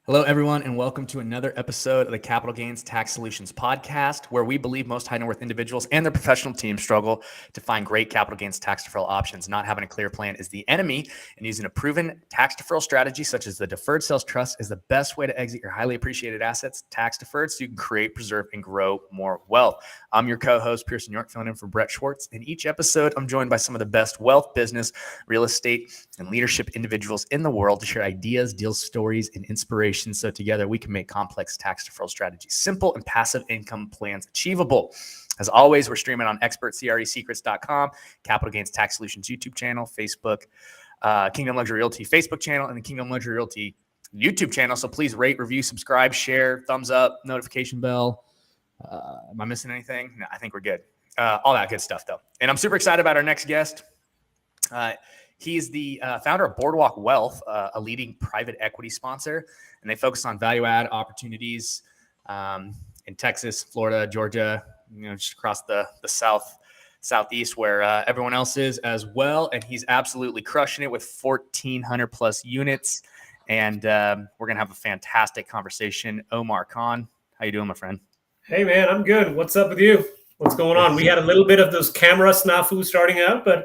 Hello, everyone, and welcome to another episode of the Capital Gains Tax Solutions podcast, where we believe most high net worth individuals and their professional teams struggle to find great capital gains tax deferral options. Not having a clear plan is the enemy, and using a proven tax deferral strategy such as the Deferred Sales Trust is the best way to exit your highly appreciated assets tax deferred so you can create, preserve, and grow more wealth. I'm your co-host, Pearson York, filling in for Brett Schwartz. In each episode, I'm joined by some of the best wealth, business, real estate, and leadership individuals in the world to share ideas, deals, stories, and inspiration. So together we can make complex tax deferral strategies simple and passive income plans achievable. As always, we're streaming on expertcresecrets.com, Capital Gains Tax Solutions YouTube channel, Facebook, Kingdom Luxury Realty Facebook channel, and the Kingdom Luxury Realty YouTube channel. So please rate, review, subscribe, share, thumbs up, notification bell. Am I missing anything? No, I think we're good. All that good stuff, though. And I'm super excited about our next guest. He's the founder of Boardwalk Wealth, a leading private equity sponsor, and they focus on value-add opportunities in Texas, Florida, Georgia, just across the southeast where everyone else is as well. And he's absolutely crushing it with 1,400 plus units. And we're gonna have a fantastic conversation. Omar Khan, how you doing, my friend? Hey man, I'm good. What's up with you? What's going on? We had a little bit of those camera snafu starting out, but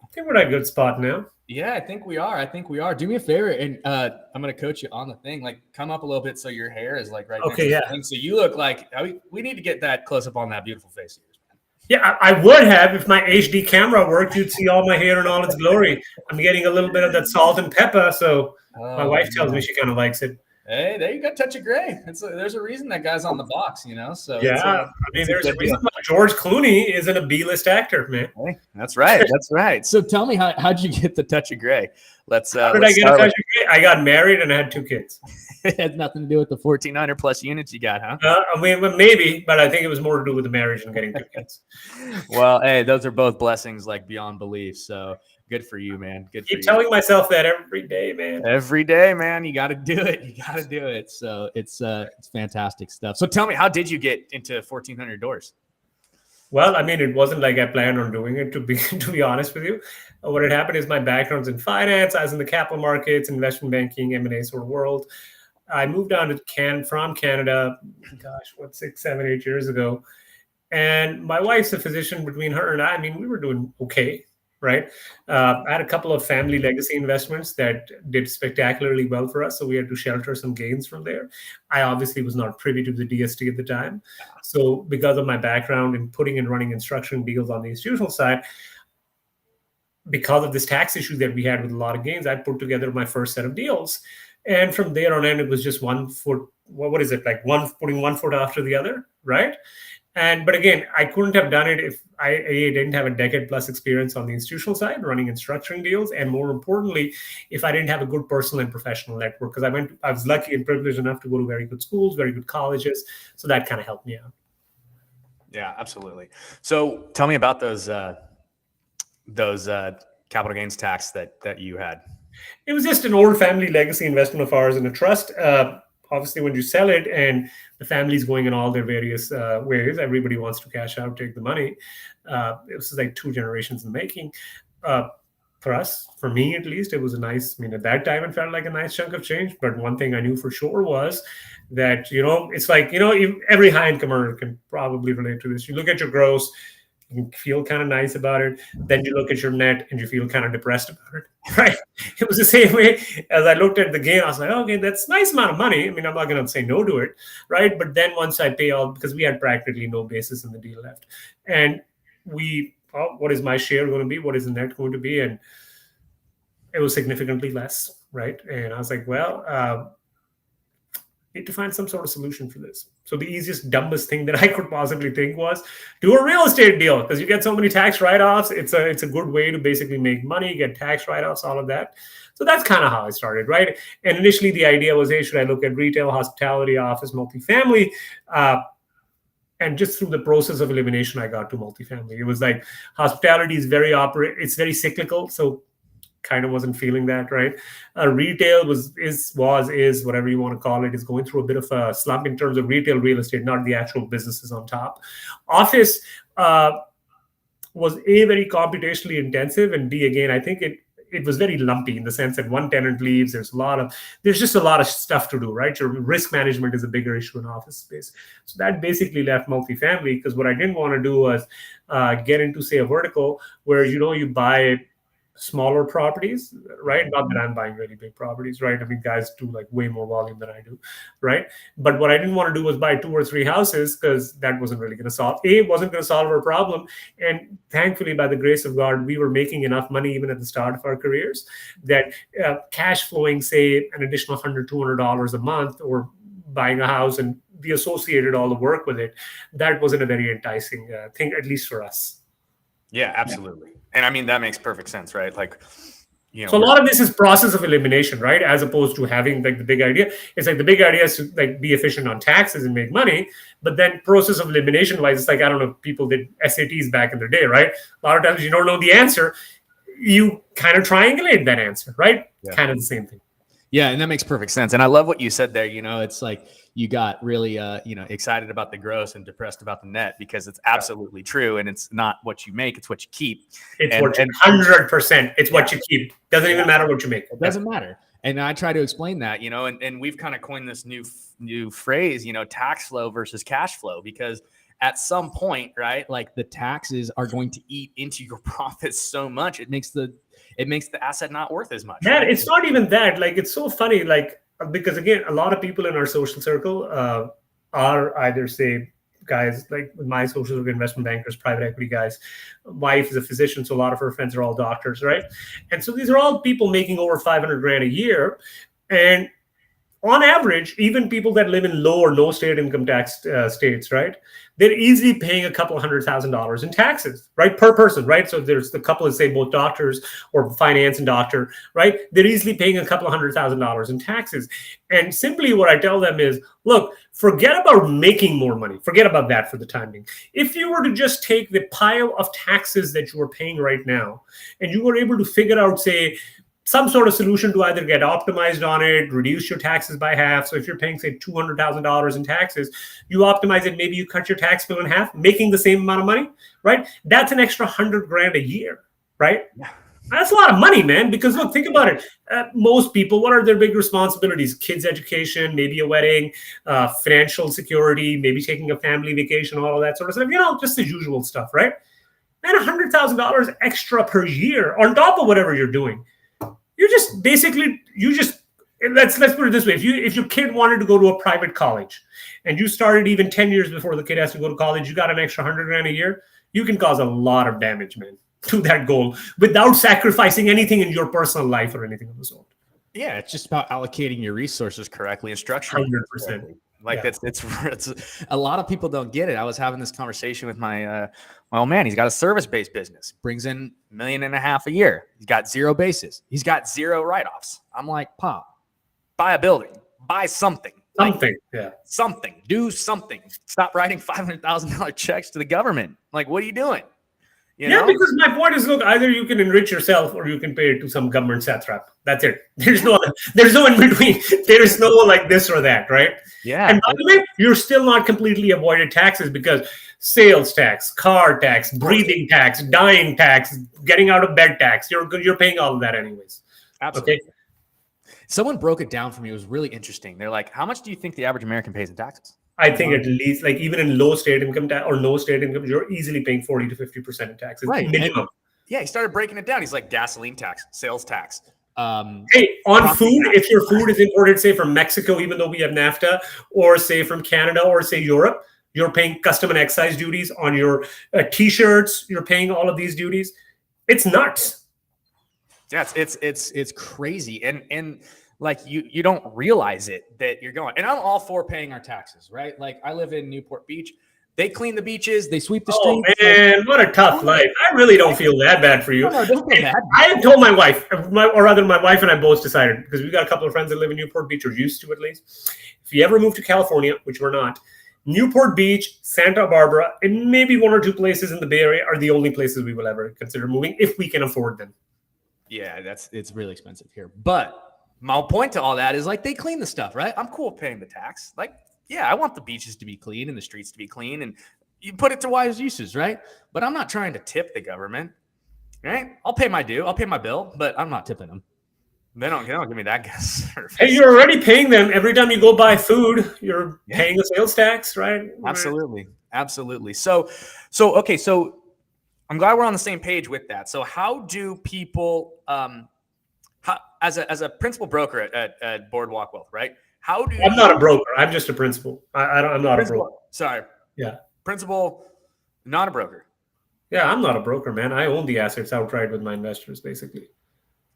I think we're at a good spot now. Yeah, I think we are. Do me a favor, and I'm going to coach you on the thing. Like, come up a little bit so your hair is like right next to the thing. So you look like we need to get that close up on that beautiful face of yours, man. Yeah, I would have if my HD camera worked. You'd see all my hair in all its glory. I'm getting a little bit of that salt and pepper, so my wife tells me she kind of likes it. Hey, there you go, touch of gray. There's a reason that guy's on the box, So yeah, there's a reason why George Clooney isn't a B-list actor, man. Hey, that's right. That's right. So tell me, how'd you get the touch of gray? How did I get a touch of gray? I got married and I had 2 kids. It had nothing to do with the 1,400 plus units you got, huh? Maybe, but I think it was more to do with the marriage and getting 2 kids. Well, hey, those are both blessings, like beyond belief. So good for you, man. Good. Keep telling myself that every day, man. Every day, man. You got to do it. So it's fantastic stuff. So tell me, how did you get into 1,400 doors? Well, it wasn't like I planned on doing it, to be honest with you. What had happened is my background's in finance. I was in the capital markets, investment banking, M&A sort of world. I moved down to from Canada, 6, 7, 8 years ago. And my wife's a physician. Between her and I we were doing okay, right? I had a couple of family legacy investments that did spectacularly well for us. So we had to shelter some gains from there. I obviously was not privy to the DST at the time. So because of my background in putting and running and structuring deals on the institutional side, because of this tax issue that we had with a lot of gains, I put together my first set of deals. And from there on in, it was just 1 foot, what is it, like putting 1 foot after the other, right? But again, I couldn't have done it if I didn't have a decade plus experience on the institutional side, running and structuring deals. And more importantly, if I didn't have a good personal and professional network, because I was lucky and privileged enough to go to very good schools, very good colleges. So that kind of helped me out. Yeah, absolutely. So tell me about those capital gains tax that you had. It was just an old family legacy investment of ours in a trust. Obviously, when you sell it and the family's going in all their various ways, everybody wants to cash out, take the money. It was like 2 generations in the making. For us, for me at least, it was a nice, at that time it felt like a nice chunk of change. But one thing I knew for sure was that, it's like, every high incomer can probably relate to this. You look at your gross, you feel kind of nice about it. Then you look at your net and you feel kind of depressed about it, right? It was the same way as I looked at the gain. I was like, okay, that's a nice amount of money. I'm not going to say no to it, right? But then once I pay all, because we had practically no basis in the deal left. And what is my share going to be? What is the net going to be? And it was significantly less, right? And I was like, well, need to find some sort of solution for this. So the easiest, dumbest thing that I could possibly think was do a real estate deal, because you get so many tax write-offs. It's a good way to basically make money, get tax write-offs, all of that. So that's kind of how I started, right? And initially the idea was, hey, should I look at retail, hospitality, office, multifamily? And just through the process of elimination, I got to multifamily. It was like hospitality is it's very cyclical. So kind of wasn't feeling that, right? Retail is whatever you want to call it, is going through a bit of a slump in terms of retail real estate, not the actual businesses on top. Office was A, very computationally intensive, and B, again, I think it it was very lumpy in the sense that one tenant leaves. There's just a lot of stuff to do, right? Your risk management is a bigger issue in office space. So that basically left multifamily, because what I didn't want to do was get into, say, a vertical where, you buy smaller properties, right? Not that I'm buying really big properties, right? I mean, guys do like way more volume than I do, right? But what I didn't want to do was buy 2 or 3 houses, because that wasn't really going to solve our problem. And thankfully, by the grace of God, we were making enough money even at the start of our careers that cash flowing, say, an additional $100-$200 a month, or buying a house and the associated all the work with it, that wasn't a very enticing thing, at least for us. Yeah, absolutely. And I mean, that makes perfect sense, right? Like, so a lot of this is process of elimination, right? As opposed to having like the big idea. It's like the big idea is to like be efficient on taxes and make money. But then process of elimination wise, it's like, I don't know, people did SATs back in the day, right? A lot of times you don't know the answer. You kind of triangulate that answer, right? Yeah. Kind of the same thing. Yeah, and that makes perfect sense. And I love what you said there. It's like you got really, excited about the gross and depressed about the net, because it's absolutely true. And it's not what you make; it's what you keep. It's 100%. It's what you keep. Doesn't even matter what you make. It doesn't matter. And I try to explain that, and we've kind of coined this new phrase, tax flow versus cash flow, because at some point, right, like the taxes are going to eat into your profits so much, it makes the asset not worth as much. Man, right? It's not even that. Like, it's so funny, like, because again, a lot of people in our social circle are either, say, guys like my social circle, investment bankers, private equity guys. Wife is a physician, so a lot of her friends are all doctors, right? And so these are all people making over $500,000 a year. And on average, even people that live in low or no state income tax states, right, they're easily paying a couple $100,000 in taxes, right, per person, right? So there's the couple of, say, both doctors or finance and doctor, right? They're easily paying a couple $100,000 in taxes. And simply what I tell them is, look, forget about making more money. Forget about that for the time being. If you were to just take the pile of taxes that you are paying right now, and you were able to figure out, say, some sort of solution to either get optimized on it, reduce your taxes by half. So if you're paying, say, $200,000 in taxes, you optimize it, maybe you cut your tax bill in half, making the same amount of money, right? That's an extra $100,000 a year, right? Yeah. That's a lot of money, man, because look, think about it. Most people, what are their big responsibilities? Kids' education, maybe a wedding, financial security, maybe taking a family vacation, all of that sort of stuff, just the usual stuff, right? And $100,000 extra per year on top of whatever you're doing. Let's put it this way. If your kid wanted to go to a private college and you started even 10 years before the kid has to go to college, you got an extra $100,000 a year, you can cause a lot of damage, man, to that goal without sacrificing anything in your personal life or anything of the sort. Yeah, it's just about allocating your resources correctly and structuring 100%. Like it's a lot of people don't get it. I was having this conversation with my old man. He's got a service-based business, brings in $1.5 million a year. He's got 0 bases. He's got 0 write-offs. I'm like, Pop, buy a building, buy something. Something. Do something. Stop writing $500,000 checks to the government. Like, what are you doing? Because my point is, look, either you can enrich yourself or you can pay it to some government satrap. That's it. There's no in between. There is no like this or that, right? Yeah. And by the way, you're still not completely avoided taxes, because sales tax, car tax, breathing tax, dying tax, getting out of bed tax, you're paying all of that anyways. Absolutely. Okay? Someone broke it down for me. It was really interesting. They're like, how much do you think the average American pays in taxes? I think at least, like, even in low state income or no state income, you're easily paying 40 to 50% in taxes. Right. Minimum. Yeah, he started breaking it down. He's like, gasoline tax, sales tax. Hey, on food, if your food is imported, say, from Mexico, even though we have NAFTA, or say from Canada, or say Europe, you're paying custom and excise duties on your T-shirts. You're paying all of these duties. It's nuts. Yeah, it's crazy. And like you don't realize it that you're going. And I'm all for paying our taxes, right? Like, I live in Newport Beach. They clean the beaches. They sweep the streets. Oh, man, what a tough life. I really don't feel that bad for you. No, don't feel bad. I have told my wife, or rather my wife and I both decided, because we've got a couple of friends that live in Newport Beach, or used to at least. If you ever move to California, which we're not, Newport Beach, Santa Barbara, and maybe 1 or 2 places in the Bay Area are the only places we will ever consider moving if we can afford them. Yeah, it's really expensive here. But my point to all that is, like, they clean the stuff, right? I'm cool with paying the tax. Like, yeah, I want the beaches to be clean and the streets to be clean, and you put it to wise uses, right? But I'm not trying to tip the government. Right? I'll pay my due. I'll pay my bill, but I'm not tipping them. They don't give me that good service. Hey, you're already paying them every time you go buy food. You're paying a sales tax, right? Absolutely. So okay. So I'm glad we're on the same page with that. So how do people, as a principal broker at Boardwalk Wealth, right? How do I'm not a broker. I'm just a principal. I'm not a broker. Sorry. Yeah. Principal, not a broker. Yeah, I'm not a broker, man. I own the assets outright with my investors, basically.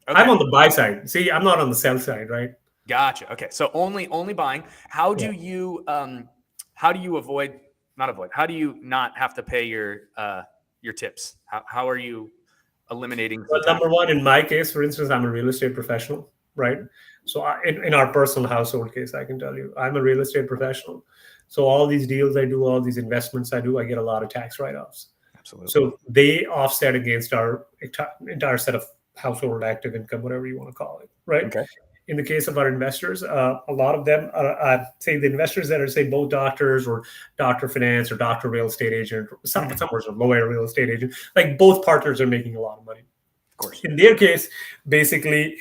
Okay. I'm on the buy side. See, I'm not on the sell side, right? Gotcha. Okay. So only buying. How do you how do you not have to pay your tips? How are you eliminating? Well, number one, in my case, for instance, I'm a real estate professional, right? So in our personal household case, I can tell you, I'm a real estate professional. So all these deals I do, all these investments I do, I get a lot of tax write-offs. Absolutely. So they offset against our entire set of household active income, whatever you want to call it, right? Okay. In the case of our investors, a lot of them are, say, the investors that are, say, both doctors or doctor finance or doctor real estate agent, some are lawyer real estate agent, like both partners are making a lot of money. Of course. In their case, basically,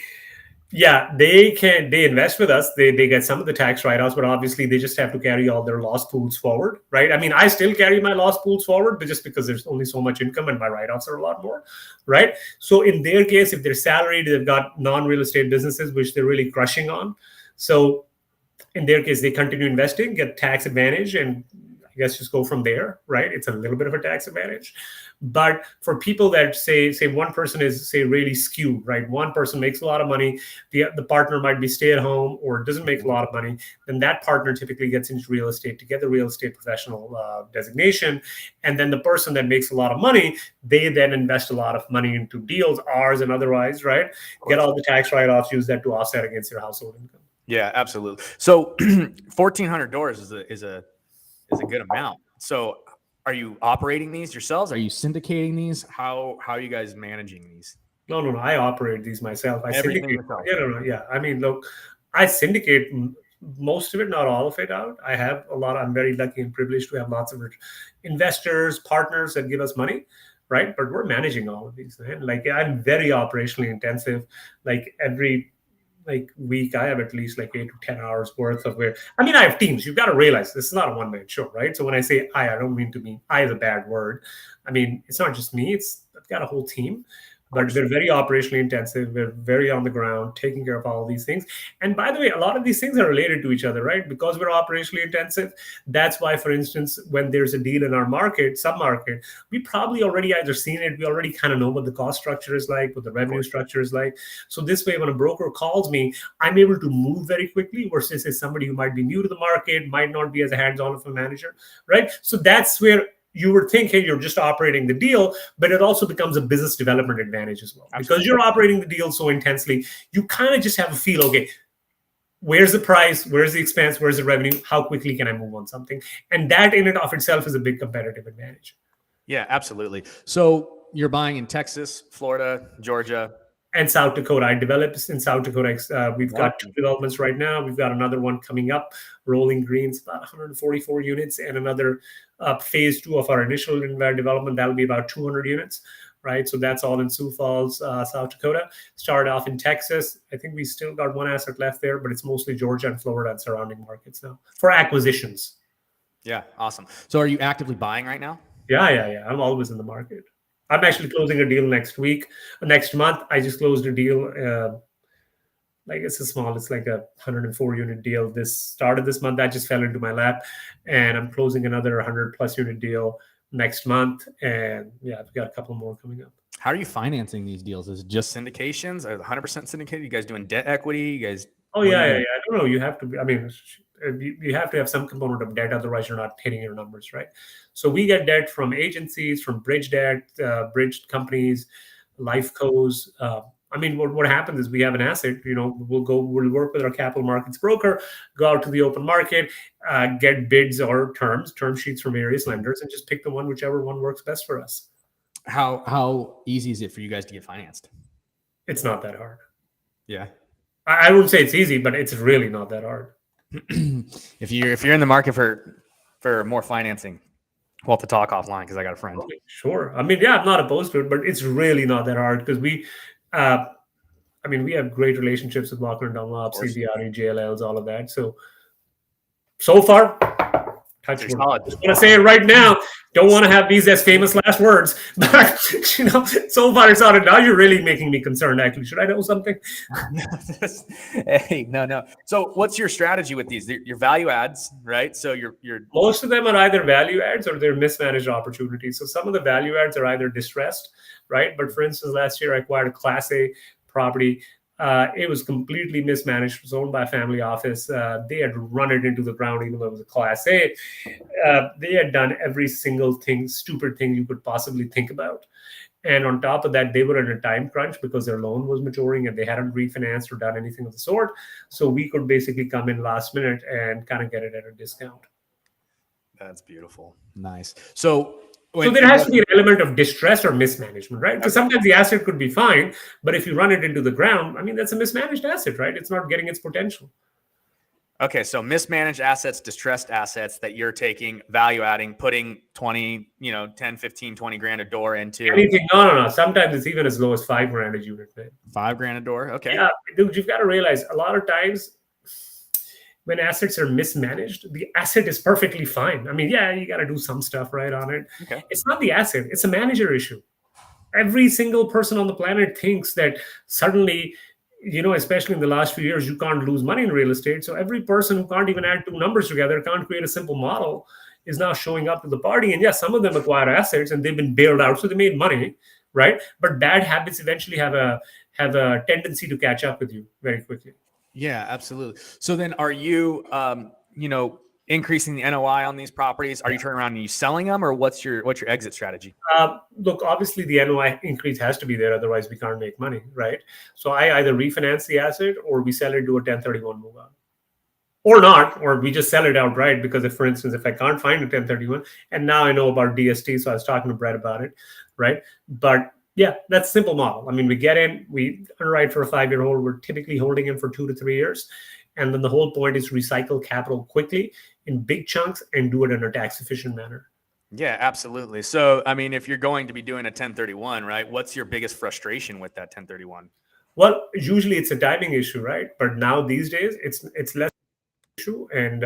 yeah, they invest with us. They get some of the tax write-offs, but obviously they just have to carry all their loss pools forward, right? I mean, I still carry my loss pools forward, but just because there's only so much income and my write-offs are a lot more, right? So in their case, if they're salaried, they've got non-real estate businesses, which they're really crushing on. So in their case, they continue investing, get tax advantage, and I guess just go from there, right? It's a little bit of a tax advantage. But for people that say one person is, say, really skewed, right? One person makes a lot of money, the partner might be stay at home or doesn't make a lot of money, then that partner typically gets into real estate to get the real estate professional designation. And then the person that makes a lot of money, they then invest a lot of money into deals, ours and otherwise, right? Get all the tax write-offs, use that to offset against your household income. Yeah, absolutely. So $1,400 is a good amount. So are you operating these yourselves? Are you syndicating these? How are you guys managing these? No. I operate these myself. I Everything syndicate. yourself. Yeah. I mean, look, I syndicate most of it, not all of it out. I have a lot. I'm very lucky and privileged to have lots of investors, partners that give us money, right? But we're managing all of these, man. Like, I'm very operationally intensive. Like every week, I have at least like 8 to 10 hours worth of where, I mean, I have teams. You've got to realize this is not a one-man show, right? So when I say I don't mean to mean I is a bad word. I mean, it's not just me. I've got a whole team, but we're very operationally intensive. We're very on the ground, taking care of all these things. And by the way, a lot of these things are related to each other, right? Because we're operationally intensive. That's why, for instance, when there's a deal in our market, sub-market, we probably already either seen it. We already kind of know what the cost structure is like, what the revenue structure is like. So this way, when a broker calls me, I'm able to move very quickly versus say somebody who might be new to the market, might not be as hands-on of a manager, right? So that's where you would think, hey, you're just operating the deal, but it also becomes a business development advantage as well. Absolutely. Because you're operating the deal so intensely, you kind of just have a feel, okay, where's the price, where's the expense, where's the revenue, how quickly can I move on something? And that in and of itself is a big competitive advantage. Yeah, absolutely. So you're buying in Texas, Florida, Georgia, and South Dakota. I developed in South Dakota. We've got 2 developments right now. We've got another one coming up, Rolling Greens, about 144 units, and another phase 2 of our initial development. That'll be about 200 units, right? So that's all in Sioux Falls, South Dakota. Started off in Texas. I think we still got one asset left there, but it's mostly Georgia and Florida and surrounding markets now for acquisitions. Yeah, awesome. So are you actively buying right now? Yeah. I'm always in the market. I'm actually closing a deal next month. I just closed a deal. It's like a 104 unit deal. This started this month. That just fell into my lap, and I'm closing another 100 plus unit deal next month. And yeah, I've got a couple more coming up. How are you financing these deals? Is it just syndications? Are 100% syndicated? You guys doing debt equity? You guys? Oh yeah. I don't know. You have to be. I mean, you have to have some component of debt, otherwise you're not hitting your numbers, right? So we get debt from agencies, from bridge debt, bridge companies, life cos. I mean, what happens is we have an asset. We'll work with our capital markets broker, go out to the open market, get bids or term sheets from various lenders, and just pick the one, whichever one works best for us. How easy is it for you guys to get financed? It's not that hard. Yeah, I wouldn't say it's easy, but it's really not that hard. If you're in the market for more financing, We'll have to talk offline because I got a friend. Okay, sure. I mean, yeah, I'm not opposed to it, but it's really not that hard because uh, we have great relationships with Walker and Dunlop, course. CBRE, JLLs, all of that. So far, touch You're wood. solid. I'm gonna say it right now. Don't want to have these as famous last words, but so far it's not. Now you're really making me concerned. Actually, should I know something? Hey, no. So, what's your strategy with these? Your value adds, right? So you're Most of them are either value adds or they're mismanaged opportunities. So some of the value adds are either distressed, right? But for instance, last year I acquired a Class A property. It was completely mismanaged. It was owned by a family office. They had run it into the ground, even though it was a Class A. They had done every single stupid thing you could possibly think about. And on top of that, they were in a time crunch because their loan was maturing and they hadn't refinanced or done anything of the sort. So we could basically come in last minute and kind of get it at a discount. That's beautiful. Nice. So there has to be an element of distress or mismanagement, right? Because sometimes the asset could be fine, but if you run it into the ground, that's a mismanaged asset, right? It's not getting its potential. Okay, so mismanaged assets, distressed assets that you're taking, value adding, putting 20, 10, 15, 20 grand a door into. Anything? No. Sometimes it's even as low as $5,000 a unit. Man. $5,000 a door. Okay. Yeah, dude, you've got to realize a lot of times when assets are mismanaged, the asset is perfectly fine. You got to do some stuff right on it. Okay. It's not the asset; it's a manager issue. Every single person on the planet thinks that suddenly, especially in the last few years, you can't lose money in real estate. So every person who can't even add two numbers together, can't create a simple model, is now showing up to the party. And yes, some of them acquire assets and they've been bailed out, so they made money, right? But bad habits eventually have a tendency to catch up with you very quickly. Yeah, absolutely. So then are you, increasing the NOI on these properties? Are you turning around and you selling them, or what's your exit strategy? Look, obviously the NOI increase has to be there. Otherwise we can't make money, right? So I either refinance the asset or we sell it to a 1031 move on. Or not, or we just sell it outright because for instance, if I can't find a 1031, and now I know about DST, so I was talking to Brett about it, right? But yeah, that's a simple model. We get in, we underwrite for a 5-year hold. We're typically holding in for 2 to 3 years. And then the whole point is recycle capital quickly in big chunks and do it in a tax efficient manner. Yeah, absolutely. So, if you're going to be doing a 1031, right, what's your biggest frustration with that 1031? Well, usually it's a timing issue, right? But now these days it's less issue. And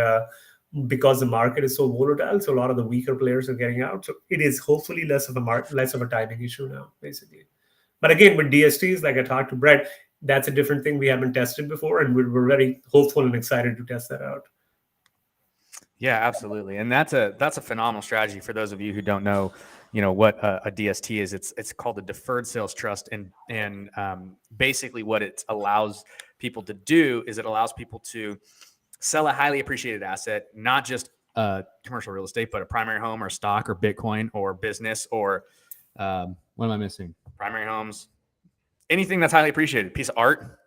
because the market is so volatile, so a lot of the weaker players are getting out. So it is hopefully less of a timing issue now, basically. But again, with DSTs, like I talked to Brett, that's a different thing we haven't tested before, and we're very hopeful and excited to test that out. Yeah, absolutely, and that's a phenomenal strategy for those of you who don't know, what a DST is. It's called a deferred sales trust, and basically what it allows people to do is it allows people to sell a highly appreciated asset, not just commercial real estate, but a primary home or stock or Bitcoin or business or what am I missing? Primary homes, anything that's highly appreciated, piece of art,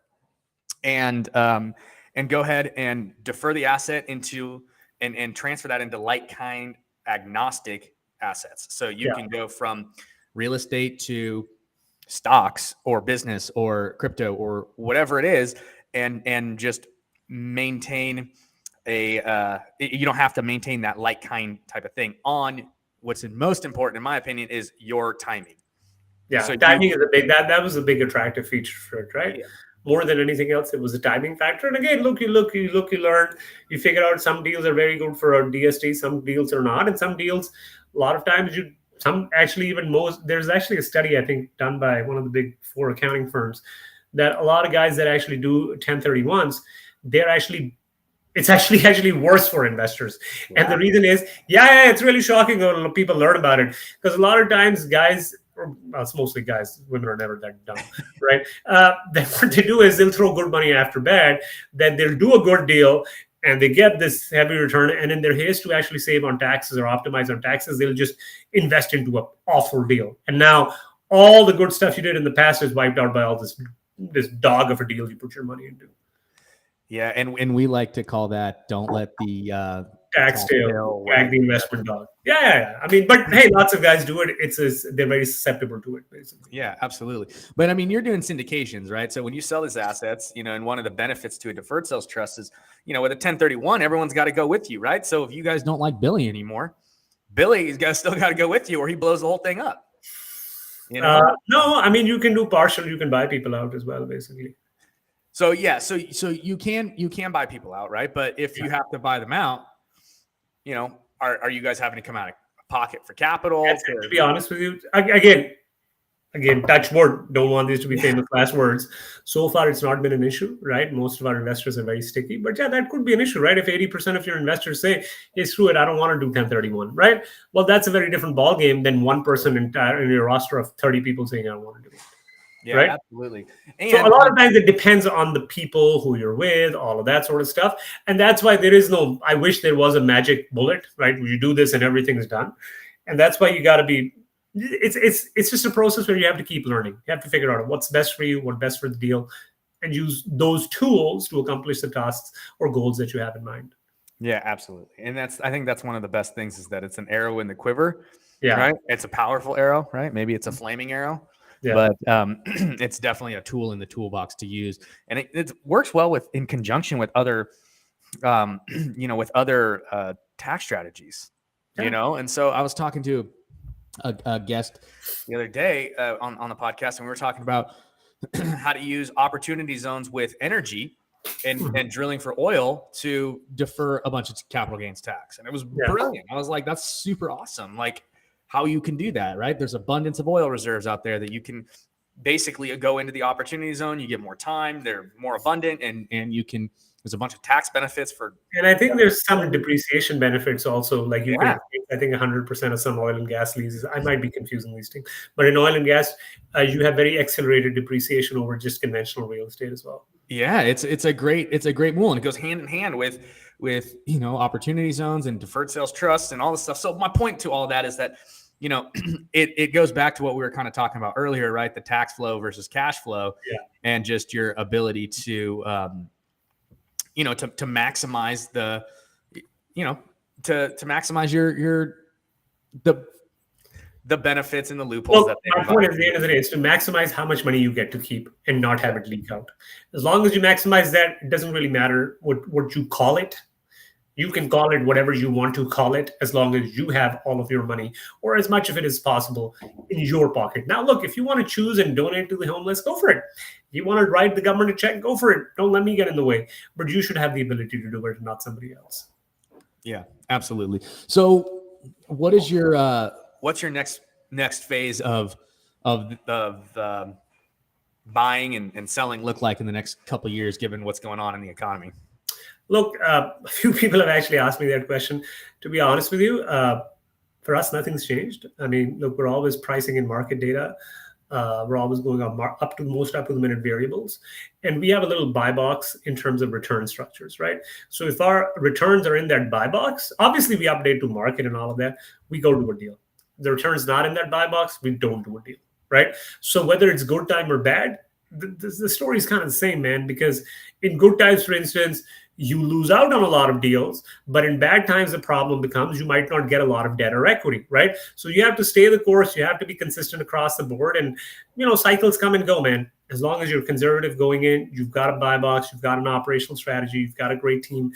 and go ahead and defer the asset into and transfer that into like kind agnostic assets. So you can go from real estate to stocks or business or crypto or whatever it is, and just maintain you don't have to maintain that like kind type of thing on what's most important, in my opinion, is your timing. Yeah, so timing is that was a big attractive feature for it, right? Yeah. More than anything else, it was a timing factor. And again, you learn, you figure out some deals are very good for a DST, some deals are not, and some deals, a lot of times there's actually a study, I think, done by one of the big 4 accounting firms, that a lot of guys that actually do 1031s, it's actually worse for investors. Yeah. And the reason is, it's really shocking when people learn about it, because a lot of times guys, it's mostly guys, women are never that dumb, right? What they do is they'll throw good money after bad, then they'll do a good deal and they get this heavy return, and in their haste to actually save on taxes or optimize on taxes, they'll just invest into an awful deal. And now all the good stuff you did in the past is wiped out by all this dog of a deal you put your money into. Yeah, and we like to call that, don't let the tax tail wag the investment dog. Yeah. But hey, lots of guys do it. They're very susceptible to it, basically. Yeah, absolutely. But you're doing syndications, right? So when you sell these assets, and one of the benefits to a deferred sales trust is, with a 1031, everyone's got to go with you, right? So if you guys don't like Billy anymore, Billy's still got to go with you, or he blows the whole thing up. You know? No, I mean, you can do partial. You can buy people out as well, basically. So yeah, so you can buy people out, right? But if you have to buy them out, are you guys having to come out of pocket for capital? To be honest with you, again, touch wood. Don't want these to be famous last words. So far, it's not been an issue, right? Most of our investors are very sticky, but yeah, that could be an issue, right? If 80% of your investors say, "Hey, screw it, I don't want to do 1031," right? Well, that's a very different ball game than one person in your roster of 30 people saying, "I don't want to do it." Yeah, right? Absolutely. And so a lot of times it depends on the people who you're with, all of that sort of stuff. And that's why there is no, I wish there was a magic bullet, right? You do this and everything is done. And that's why you got to be, it's just a process where you have to keep learning. You have to figure out what's best for you, what's best for the deal, and use those tools to accomplish the tasks or goals that you have in mind. Yeah, absolutely. And I think that's one of the best things is that it's an arrow in the quiver. Yeah. Right. It's a powerful arrow, right? Maybe it's a flaming arrow. Yeah. But it's definitely a tool in the toolbox to use, and it works well in conjunction with other, with other tax strategies, And so I was talking to a guest the other day on the podcast, and we were talking about how to use opportunity zones with energy and drilling for oil to defer a bunch of capital gains tax, and it was brilliant. I was like, that's super awesome. Like, how you can do that, right? There's abundance of oil reserves out there that you can basically go into the opportunity zone. You get more time, they're more abundant, and there's a bunch of tax benefits for. And I think there's some depreciation benefits also. Like you can, I think 100% of some oil and gas leases. I might be confusing these things, but in oil and gas, you have very accelerated depreciation over just conventional real estate as well. Yeah, it's a great rule, and it goes hand in hand with opportunity zones and deferred sales trusts and all this stuff. So my point to all that is that it goes back to what we were kind of talking about earlier, right? The tax flow versus cash flow, and just your ability to to maximize to maximize the benefits and the loopholes. Well, my point at the end of the day is to maximize how much money you get to keep and not have it leak out. As long as you maximize that, it doesn't really matter what you call it. You can call it whatever you want to call it, as long as you have all of your money or as much of it as possible in your pocket. Now, look, if you want to choose and donate to the homeless, go for it. You want to write the government a check, go for it. Don't let me get in the way. But you should have the ability to do it, not somebody else. Yeah, absolutely. So what is your what's your next phase of buying and selling look like in the next couple of years, given what's going on in the economy? Look, a few people have actually asked me that question. To be honest with you, for us, nothing's changed. I mean, look, we're always pricing in market data. We're always going up to the minute variables. And we have a little buy box in terms of return structures, right? So if our returns are in that buy box, obviously we update to market and all of that, we go to a deal. The return's not in that buy box, we don't do a deal, right? So whether it's good time or bad, the story is kind of the same, man, because in good times, for instance, you lose out on a lot of deals, but in bad times, the problem becomes you might not get a lot of debt or equity, right? So you have to stay the course. You have to be consistent across the board. And, cycles come and go, man. As long as you're conservative going in, you've got a buy box, you've got an operational strategy, you've got a great team,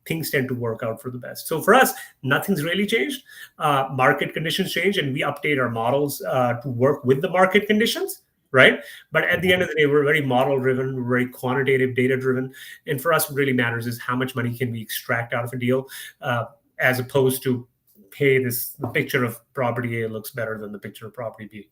things tend to work out for the best. So for us, nothing's really changed. Market conditions change, and we update our models to work with the market conditions. Right. But at the end of the day, we're very model driven, we're very quantitative, data driven. And for us, what really matters is how much money can we extract out of a deal, as opposed to, hey, the picture of property A looks better than the picture of property B.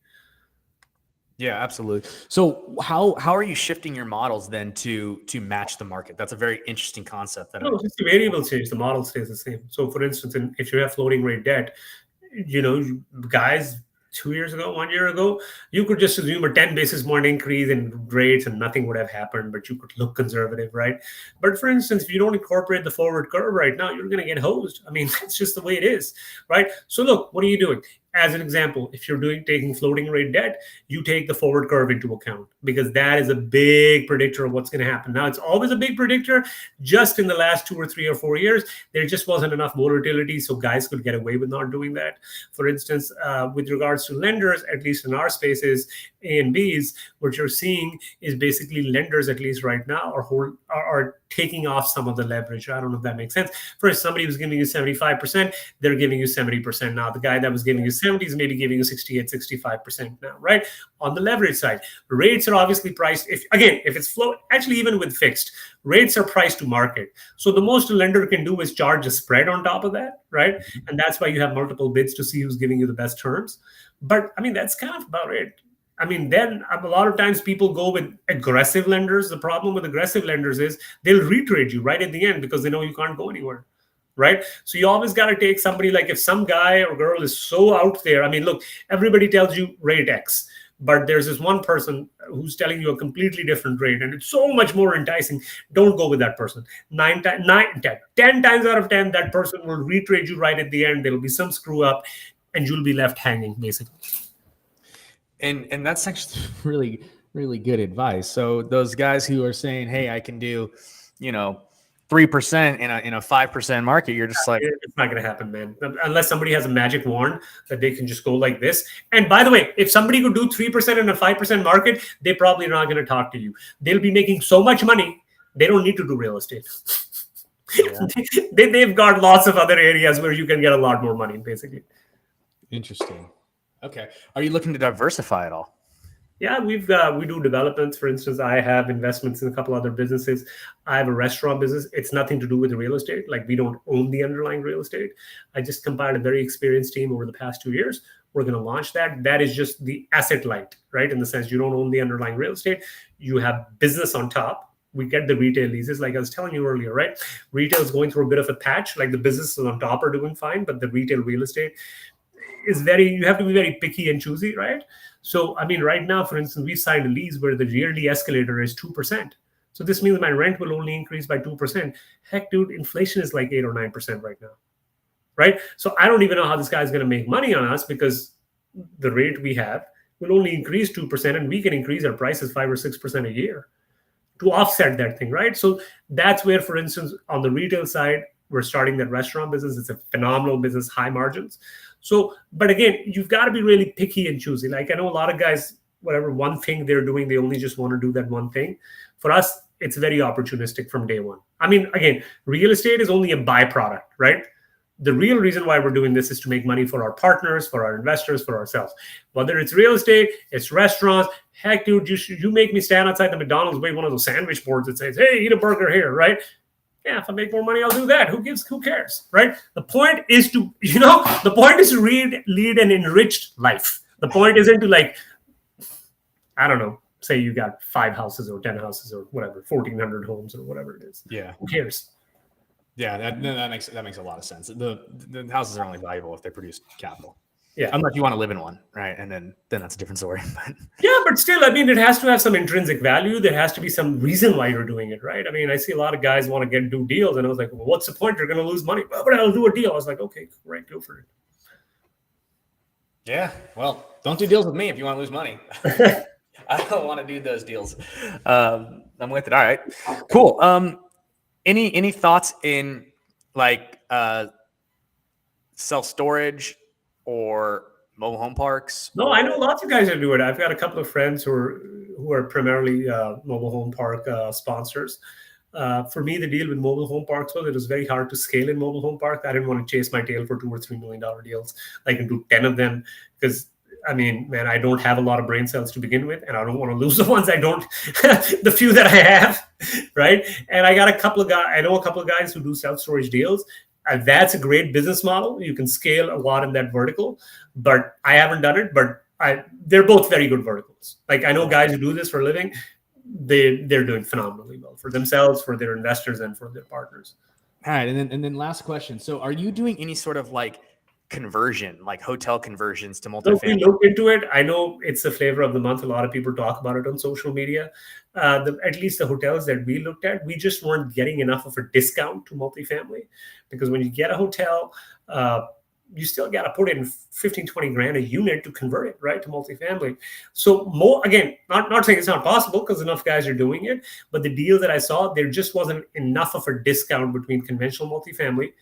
Yeah, absolutely. So how are you shifting your models then to match the market? That's a very interesting concept. Just the variables change, the model stays the same. So for instance, if you have floating rate debt, guys, 2 years ago, 1 year ago, you could just assume a 10 basis point increase in rates and nothing would have happened, but you could look conservative, right? But for instance, if you don't incorporate the forward curve right now, you're going to get hosed. I mean, that's just the way it is, right? So look, what are you doing? As an example, if you're taking floating rate debt, you take the forward curve into account, because that is a big predictor of what's going to happen. Now, it's always a big predictor. Just in the last 2 or 3 or 4 years, there just wasn't enough volatility, so guys could get away with not doing that. For instance, with regards to lenders, at least in our spaces, A and Bs, what you're seeing is basically lenders, at least right now, are taking off some of the leverage. I don't know if that makes sense. First, somebody was giving you 75%, they're giving you 70% now. The guy that was giving you 70 is maybe giving you 68, 65% now, right? On the leverage side, rates are obviously priced. If it's flow, actually even with fixed, rates are priced to market. So the most a lender can do is charge a spread on top of that, right? And that's why you have multiple bids to see who's giving you the best terms. But I mean, that's kind of about it. I mean, then a lot of times people go with aggressive lenders. The problem with aggressive lenders is they'll retrade you right at the end because they know you can't go anywhere, right? So you always got to take somebody, like if some guy or girl is so out there. I mean, look, everybody tells you rate X, but there's this one person who's telling you a completely different rate, and it's so much more enticing. Don't go with that person. 10 times out of 10, that person will retrade you right at the end. There will be some screw up, and you'll be left hanging, basically. And that's actually really, really good advice. So those guys who are saying, hey, I can do, 3% in a 5% market, you're just like, it's not going to happen, man. Unless somebody has a magic wand that they can just go like this. And by the way, if somebody could do 3% in a 5% market, they probably not going to talk to you. They'll be making so much money, they don't need to do real estate. Yeah. They've got lots of other areas where you can get a lot more money, basically. Interesting. Okay. Are you looking to diversify at all? Yeah, we do developments. For instance, I have investments in a couple other businesses. I have a restaurant business. It's nothing to do with the real estate. Like, we don't own the underlying real estate. I just compiled a very experienced team over the past 2 years. We're going to launch that. That is just the asset light, right? In the sense you don't own the underlying real estate. You have business on top. We get the retail leases, like I was telling you earlier, right? Retail is going through a bit of a patch. Like, the businesses on top are doing fine, but the retail real estate is you have to be very picky and choosy, right? So, I mean, right now, for instance, we signed a lease where the yearly escalator is 2%. So this means my rent will only increase by 2%. Heck, dude, inflation is like 8 or 9% right now, right? So I don't even know how this guy's going to make money on us, because the rate we have will only increase 2%, and we can increase our prices 5 or 6% a year to offset that thing, right? So that's where, for instance, on the retail side, we're starting that restaurant business. It's a phenomenal business, high margins. So, but again, you've got to be really picky and choosy. Like, I know a lot of guys, whatever one thing they're doing, they only just want to do that one thing. For us, it's very opportunistic from day one. I mean, again, real estate is only a byproduct, right? The real reason why we're doing this is to make money for our partners, for our investors, for ourselves. Whether it's real estate, it's restaurants. Heck, dude, you make me stand outside the McDonald's, wave one of those sandwich boards that says, hey, eat a burger here, right? Yeah, if I make more money, I'll do that. Who cares, right? The point is to, lead an enriched life. The point isn't to, like, I don't know, say you got 5 houses or 10 houses or whatever, 1,400 homes or whatever it is. Yeah. Who cares? Yeah, that makes a lot of sense. The houses are only valuable if they produce capital. Yeah, unless you want to live in one, right? And then that's a different story. Yeah, but still, I mean, it has to have some intrinsic value. There has to be some reason why you're doing it, right? I mean, I see a lot of guys want to do deals, and I was like, well, what's the point? You're going to lose money. But I'll do a deal. I was like, okay, great, go for it. Yeah, well, don't do deals with me if you want to lose money. I don't want to do those deals. I'm with it. All right, cool. Any thoughts in, like, self-storage or mobile home parks? No, I know lots of guys that do it. I've got a couple of friends who are primarily mobile home park sponsors. For me, the deal with mobile home parks was it was very hard to scale in mobile home park. I didn't want to chase my tail for $2 or $3 million deals. I can do 10 of them because, I mean, man, I don't have a lot of brain cells to begin with, and I don't want to lose the ones I don't, the few that I have, right? And I know a couple of guys who do self-storage deals. That's a great business model. You can scale a lot in that vertical, but I haven't done it. But they're both very good verticals. Like, I know guys who do this for a living. They're doing phenomenally well for themselves, for their investors, and for their partners. All right, and then last question. So, are you doing any sort of, like, conversion, like hotel conversions to multifamily? So we looked into it. I know it's the flavor of the month. A lot of people talk about it on social media. At least the hotels that we looked at, we just weren't getting enough of a discount to multifamily, because when you get a hotel, you still got to put in 15, 20 grand a unit to convert it, right, to multifamily. So again, not saying it's not possible, because enough guys are doing it, but the deal that I saw, there just wasn't enough of a discount between conventional multifamily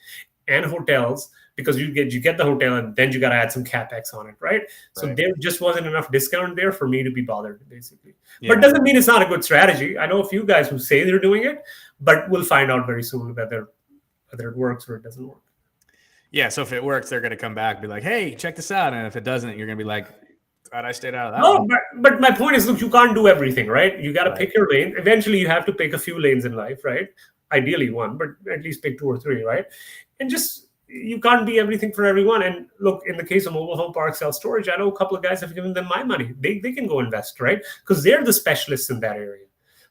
and hotels, because you get the hotel and then you got to add some capex on it, right? So Right. there just wasn't enough discount there for me to be bothered, basically. Yeah. But it doesn't mean it's not a good strategy. I know a few guys who say they're doing it, but we'll find out very soon whether it works or it doesn't work. Yeah. So if it works, they're going to come back and be like, hey, check this out. And if it doesn't, you're going to be like, glad I stayed out of that No, one. but my point is, look, you can't do everything, right? You got to Right. pick your lane. Eventually, you have to pick a few lanes in life, right? Ideally one, but at least pick 2 or 3, right? And just, you can't be everything for everyone. And look, in the case of mobile home park self-storage, I know a couple of guys have given them my money. They can go invest, right? Because they're the specialists in that area.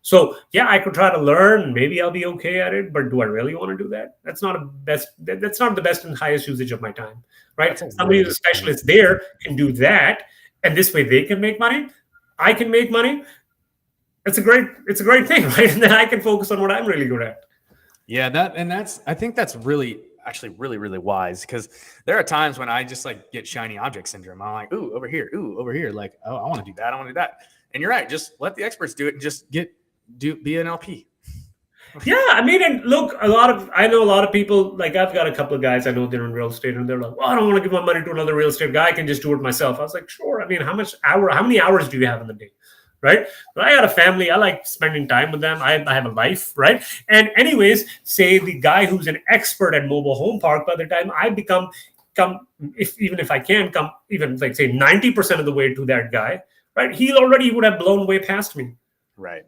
So yeah, I could try to learn. Maybe I'll be okay at it, but do I really want to do that? That's not the best and highest usage of my time, right? That's a Somebody really who's a good point. specialist there can do that, and this way they can make money. I can make money. It's a great thing, right? And then I can focus on what I'm really good at. Yeah, I think that's actually really wise, because there are times when I just like get shiny object syndrome. I'm like, ooh, over here. Like, oh, I want to do that. I want to do that. And you're right. Just let the experts do it and just be an LP. Yeah, I mean, and look, I know a lot of people, like I've got a couple of guys I know they're in real estate and they're like, well, I don't want to give my money to another real estate guy. I can just do it myself. I was like, sure. I mean, how many hours do you have in the day? Right? But I got a family. I like spending time with them. I have a life, right? And anyways, say the guy who's an expert at mobile home park, by the time I even if I can come even like say 90% of the way to that guy, right? He would have blown way past me. Right.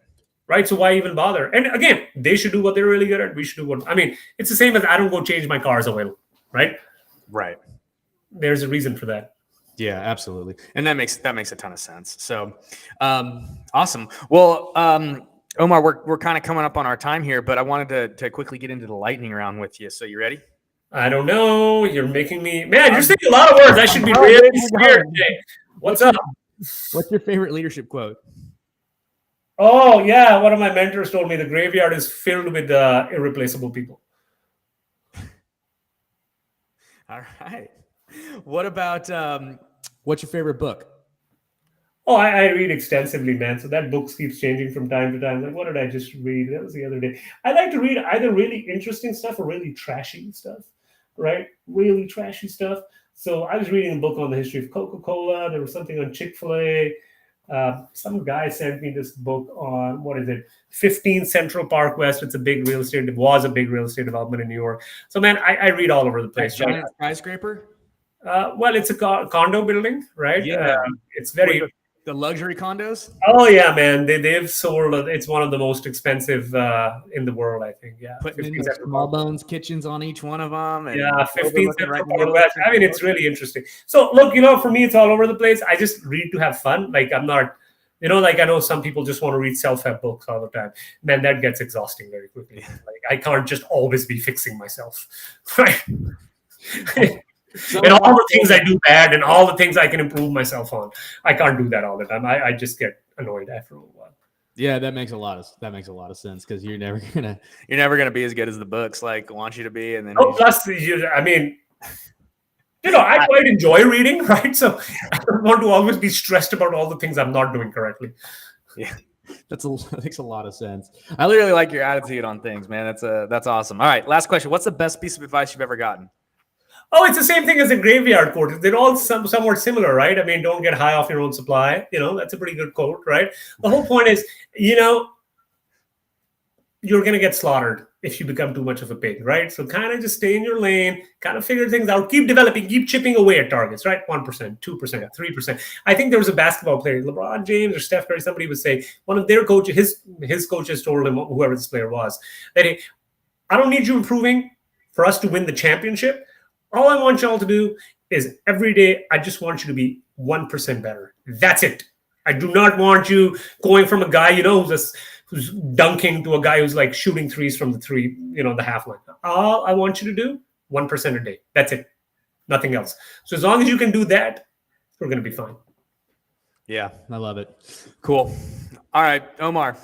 So why even bother? And again, they should do what they're really good at. We should do what, I mean, it's the same as I don't go change my car's oil, right? Right. There's a reason for that. Yeah, absolutely. And that makes a ton of sense. So awesome. Well, Omar, we're kind of coming up on our time here, but I wanted to quickly get into the lightning round with you. So you ready? I don't know. You're making me, man, you're saying a lot of words. I should be really scared today. What's up? What's your favorite leadership quote? Oh, yeah. One of my mentors told me the graveyard is filled with irreplaceable people. All right. What about what's your favorite book? Oh, I read extensively, man. So that book keeps changing from time to time. Like, what did I just read? That was the other day. I like to read either really interesting stuff or really trashy stuff, right? Really trashy stuff. So I was reading a book on the history of Coca-Cola. There was something on Chick-fil-A. Some guy sent me this book on 15 Central Park West. It was a big real estate development in New York. So man, I read all over the place. Giant skyscraper? Well, it's a condo building, right? Yeah. It's very the luxury condos. Oh yeah, man. They've sold. It's one of the most expensive in the world, I think. Yeah, putting in small bones kitchens on each one of them. And yeah, 15 Central Park West. I mean, it's really interesting. So look, for me, it's all over the place. I just read to have fun. Like I'm not, like I know some people just want to read self-help books all the time. Man, that gets exhausting very quickly. Like I can't just always be fixing myself, right? And all the things I do bad and all the things I can improve myself on, I can't do that all the time. I just get annoyed after a while. Yeah, that makes a lot of sense, because you're never gonna be as good as the books like want you to be. And then plus, I mean, I quite enjoy reading, right? So I don't want to always be stressed about all the things I'm not doing correctly. Yeah. That makes a lot of sense. I really like your attitude on things, man. That's awesome. All right, last question. What's the best piece of advice you've ever gotten? Oh, it's the same thing as a graveyard quote. They're all somewhat similar, right? I mean, don't get high off your own supply. That's a pretty good quote, right? The whole point is, you're going to get slaughtered if you become too much of a pig, right? So kind of just stay in your lane, kind of figure things out, keep developing, keep chipping away at targets, right? 1%, 2%, 3%. I think there was a basketball player, LeBron James or Steph Curry, somebody would say, one of their coaches, his coaches told him, whoever this player was, that, hey, I don't need you improving for us to win the championship. All I want y'all to do is every day, I just want you to be 1% better. That's it. I do not want you going from a guy, who's dunking to a guy who's like shooting threes from the half line. All I want you to do, 1% a day. That's it. Nothing else. So as long as you can do that, we're going to be fine. Yeah, I love it. Cool. All right, Omar,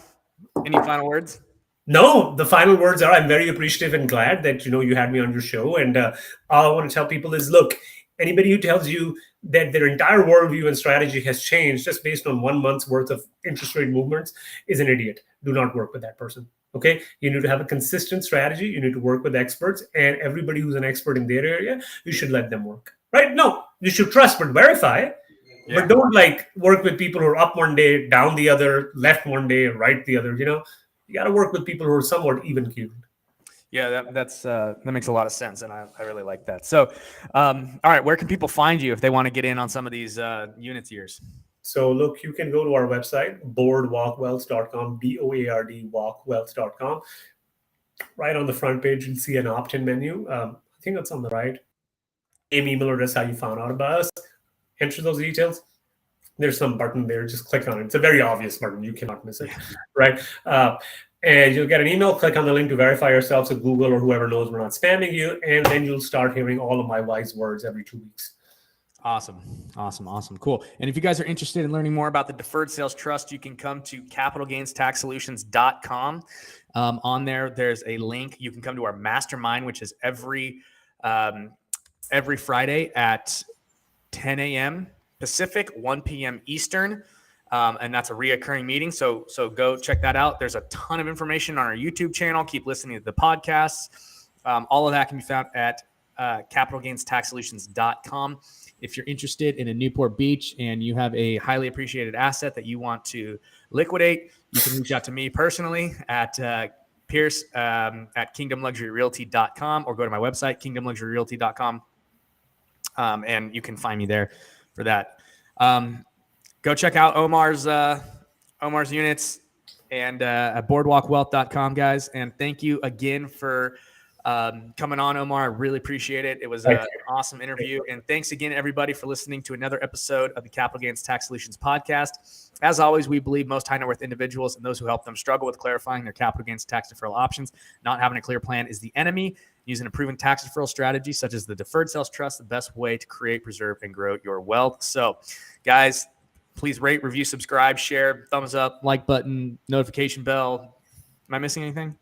any final words? No, the final words are I'm very appreciative and glad that, you had me on your show. And all I want to tell people is, look, anybody who tells you that their entire worldview and strategy has changed just based on 1 month's worth of interest rate movements is an idiot. Do not work with that person. Okay, you need to have a consistent strategy. You need to work with experts, and everybody who's an expert in their area, you should let them work. Right? No, you should trust but verify. Yeah. But don't like work with people who are up one day, down the other, left one day, right the other. You got to work with people who are somewhat even keeled. Yeah, that makes a lot of sense, and I really like that. So, all right, where can people find you if they want to get in on some of these units years? So look, you can go to our website, boardwalkwealth.com, BOARD walkwealth.com. Right on the front page, you'll see an opt-in menu. I think that's on the right. Name, email address, how you found out about us. Enter those details. There's some button there. Just click on it. It's a very obvious button. You cannot miss it, right? And you'll get an email. Click on the link to verify yourself so Google or whoever knows we're not spamming you. And then you'll start hearing all of my wise words every 2 weeks. Awesome. Cool. And if you guys are interested in learning more about the Deferred Sales Trust, you can come to capitalgainstaxsolutions.com. On there's a link. You can come to our mastermind, which is every Friday at 10 a.m. Pacific, 1 p.m. Eastern. And that's a reoccurring meeting. So go check that out. There's a ton of information on our YouTube channel. Keep listening to the podcasts. All of that can be found at capitalgainstaxsolutions.com. If you're interested in a Newport Beach and you have a highly appreciated asset that you want to liquidate, you can reach out to me personally at Pierce at kingdomluxuryrealty.com or go to my website, kingdomluxuryrealty.com. And you can find me there for that. Go check out Omar's units and at boardwalkwealth.com, guys. And thank you again for coming on, Omar. I really appreciate it. It was an awesome interview. And thanks again, everybody, for listening to another episode of the Capital Gains Tax Solutions podcast. As always, we believe most high net worth individuals and those who help them struggle with clarifying their capital gains tax deferral options. Not having a clear plan is the enemy. Using a proven tax deferral strategy, such as the Deferred Sales Trust, the best way to create, preserve, and grow your wealth. So, guys, please rate, review, subscribe, share, thumbs up, like button, notification bell. Am I missing anything?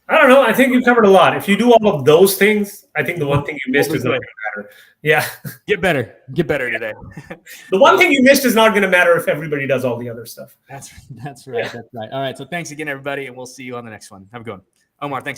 I don't know. I think you covered a lot. If you do all of those things, I think the one thing you missed is not going to matter. Yeah. Get better today. The one thing you missed is not going to matter if everybody does all the other stuff. That's right. Yeah. That's right. All right. So thanks again, everybody, and we'll see you on the next one. Have a good one. Omar, thanks.